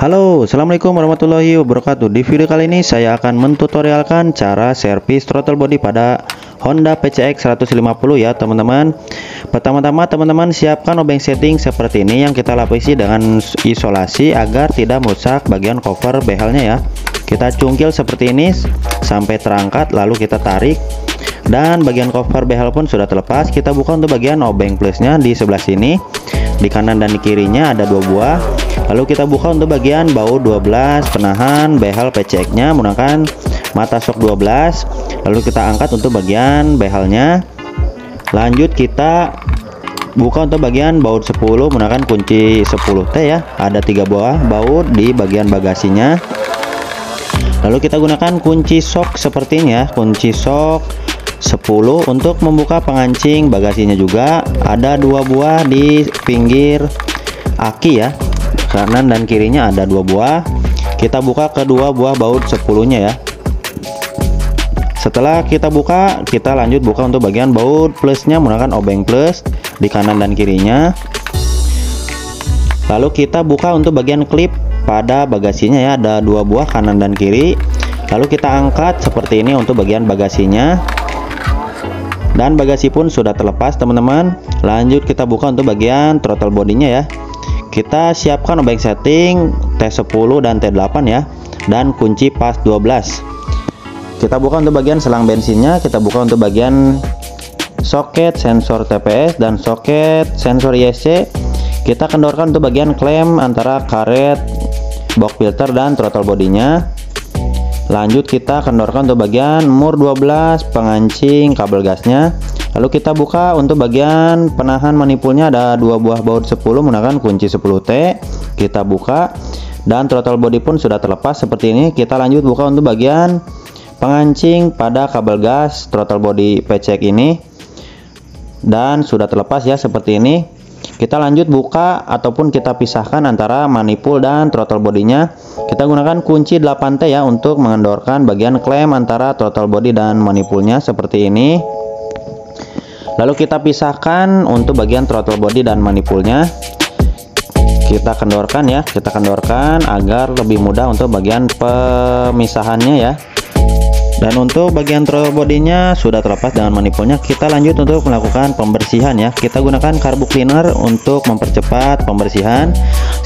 Halo, assalamualaikum warahmatullahi wabarakatuh. Di video kali ini saya akan mentutorialkan cara servis throttle body pada Honda PCX 150 ya teman-teman. Pertama-tama teman-teman siapkan obeng setting seperti ini yang kita lapisi dengan isolasi agar tidak merusak bagian cover behelnya ya. Kita cungkil seperti ini sampai terangkat, lalu kita tarik, dan bagian cover behel pun sudah terlepas. Kita buka untuk bagian obeng plusnya di sebelah sini, di kanan dan di kirinya ada 2 buah. Lalu kita buka untuk bagian baut 12 penahan behel PCX nya menggunakan mata shock 12. Lalu kita angkat untuk bagian behelnya. Lanjut kita buka untuk bagian baut 10 menggunakan kunci 10T ya. Ada 3 buah baut di bagian bagasinya. Lalu kita gunakan kunci shock seperti ini ya, kunci shock 10 untuk membuka pengancing bagasinya. Juga ada 2 buah di pinggir aki ya, kanan dan kirinya ada 2 buah. Kita buka kedua buah baut 10 nya ya. Setelah kita buka, kita lanjut buka untuk bagian baut plusnya menggunakan obeng plus di kanan dan kirinya. Lalu kita buka untuk bagian klip pada bagasinya ya, ada 2 buah kanan dan kiri. Lalu kita angkat seperti ini untuk bagian bagasinya, dan bagasi pun sudah terlepas teman-teman. Lanjut kita buka untuk bagian throttle bodinya ya. Kita siapkan obeng setting T10 dan T8 ya, dan kunci pas 12. Kita buka untuk bagian selang bensinnya. Kita buka untuk bagian soket sensor TPS dan soket sensor ISC. Kita kendorkan untuk bagian klem antara karet box filter dan throttle bodinya. Lanjut kita kendorkan untuk bagian mur 12 pengancing kabel gasnya. Lalu kita buka untuk bagian penahan manipulnya, ada 2 buah baut 10 menggunakan kunci 10T. Kita buka dan throttle body pun sudah terlepas seperti ini. Kita lanjut buka untuk bagian pengancing pada kabel gas throttle body PCX ini, dan sudah terlepas ya seperti ini. Kita lanjut buka ataupun kita pisahkan antara manipul dan throttle bodinya. Kita gunakan kunci 8T ya untuk mengendorkan bagian klem antara throttle body dan manipulnya seperti ini. Lalu kita pisahkan untuk bagian throttle body dan manipulnya. Kita kendorkan ya, kita kendorkan agar lebih mudah untuk bagian pemisahannya ya. Dan untuk bagian throttle bodinya sudah terlepas dengan manipulnya. Kita lanjut untuk melakukan pembersihan ya. Kita gunakan carbo cleaner untuk mempercepat pembersihan.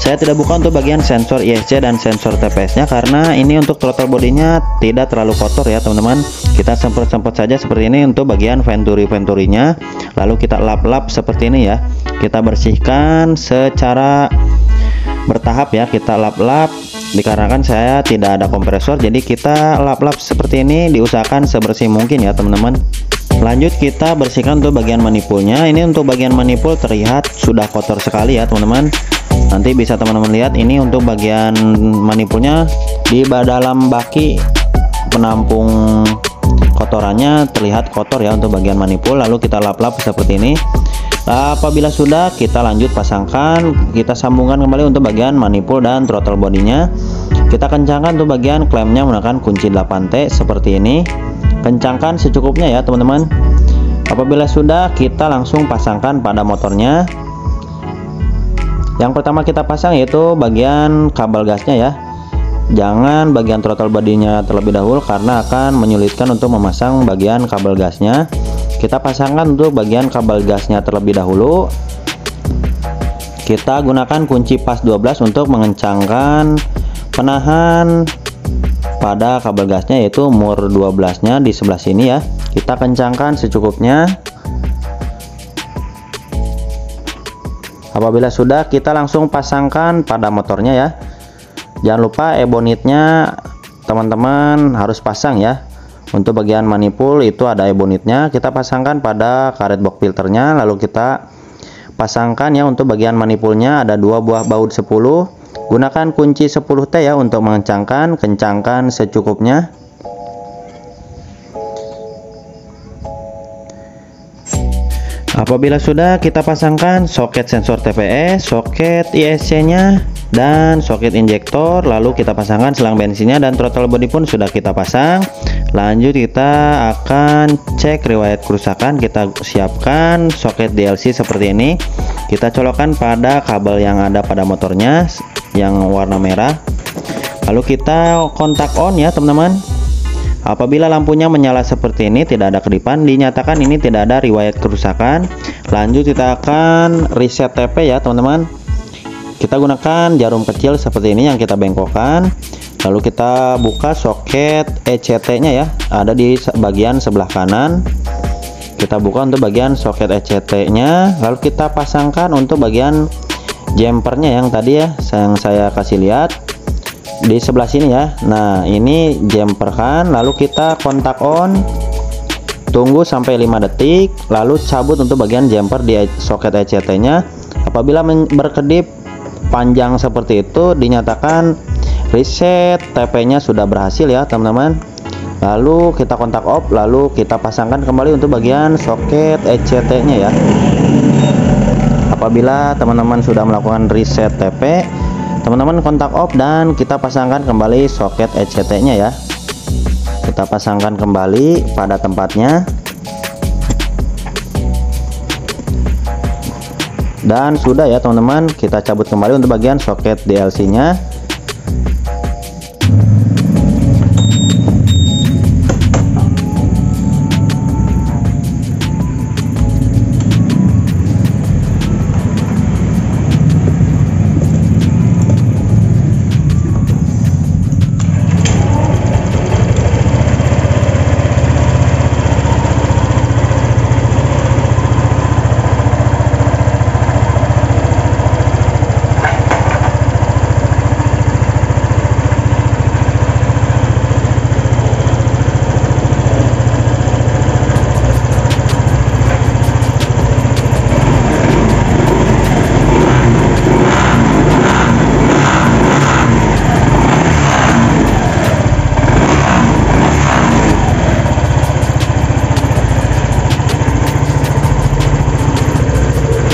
Saya tidak buka untuk bagian sensor ISC dan sensor TPS nya karena ini untuk throttle bodinya tidak terlalu kotor ya teman-teman. Kita semprot-semprot saja seperti ini untuk bagian venturi-venturinya. Lalu kita lap-lap seperti ini ya. Kita bersihkan secara bertahap ya. Kita lap-lap, dikarenakan saya tidak ada kompresor, jadi kita lap-lap seperti ini, diusahakan sebersih mungkin ya teman-teman. Lanjut kita bersihkan untuk bagian manipulnya. Ini untuk bagian manipul terlihat sudah kotor sekali ya teman-teman. Nanti bisa teman-teman lihat, ini untuk bagian manipulnya di dalam baki penampung kotorannya terlihat kotor ya untuk bagian manipul. Lalu kita lap-lap seperti ini. Apabila sudah, kita lanjut pasangkan, kita sambungkan kembali untuk bagian manipul dan throttle bodinya. Kita kencangkan untuk bagian klemnya menggunakan kunci 8T seperti ini. Kencangkan secukupnya ya teman-teman. Apabila sudah, kita langsung pasangkan pada motornya. Yang pertama kita pasang yaitu bagian kabel gasnya ya. Jangan bagian throttle bodinya terlebih dahulu karena akan menyulitkan untuk memasang bagian kabel gasnya. Kita pasangkan untuk bagian kabel gasnya terlebih dahulu. Kita gunakan kunci pas 12 untuk mengencangkan penahan pada kabel gasnya, yaitu mur 12 nya di sebelah sini ya. Kita kencangkan secukupnya. Apabila sudah, kita langsung pasangkan pada motornya ya. Jangan lupa ebonitnya teman-teman harus pasang ya. Untuk bagian manipul itu ada ebonitnya, kita pasangkan pada karet box filternya. Lalu kita pasangkan ya untuk bagian manipulnya, ada 2 buah baut 10. Gunakan kunci 10T ya untuk mengencangkan, kencangkan secukupnya. Apabila sudah, kita pasangkan soket sensor TPS, soket ISC nya, dan soket injektor. Lalu kita pasangkan selang bensinnya, dan throttle body pun sudah kita pasang. Lanjut kita akan cek riwayat kerusakan. Kita siapkan soket DLC seperti ini. Kita colokkan pada kabel yang ada pada motornya. yang warna merah. Lalu kita kontak on ya teman-teman. Apabila lampunya menyala seperti ini, tidak ada kedipan, dinyatakan ini tidak ada riwayat kerusakan. Lanjut kita akan reset TP ya teman-teman. Kita gunakan jarum kecil seperti ini yang kita bengkokkan. Lalu kita buka soket ECT nya ya, ada di bagian sebelah kanan. Kita buka untuk bagian soket ECT nya, lalu kita pasangkan untuk bagian jumpernya yang tadi ya yang saya kasih lihat di sebelah sini ya. Nah ini jumper kan, lalu kita kontak on, tunggu sampai 5 detik, lalu cabut untuk bagian jumper di soket ECT nya. Apabila berkedip panjang seperti itu, dinyatakan reset TP nya sudah berhasil ya teman-teman. Lalu kita kontak off, lalu kita pasangkan kembali untuk bagian soket ECT nya ya. Apabila teman-teman sudah melakukan reset TP, teman-teman kontak off dan kita pasangkan kembali soket ECT nya ya. Kita pasangkan kembali pada tempatnya. Dan sudah ya teman-teman, kita cabut kembali untuk bagian soket DLC nya.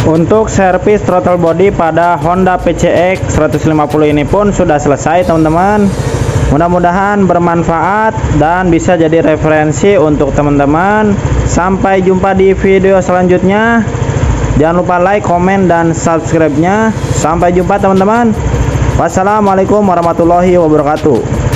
Untuk servis throttle body pada Honda PCX 150 ini pun sudah selesai teman-teman. Mudah-mudahan bermanfaat dan bisa jadi referensi untuk teman-teman. Sampai jumpa di video selanjutnya. Jangan lupa like, komen, dan subscribe-nya. Sampai jumpa teman-teman. Wassalamualaikum warahmatullahi wabarakatuh.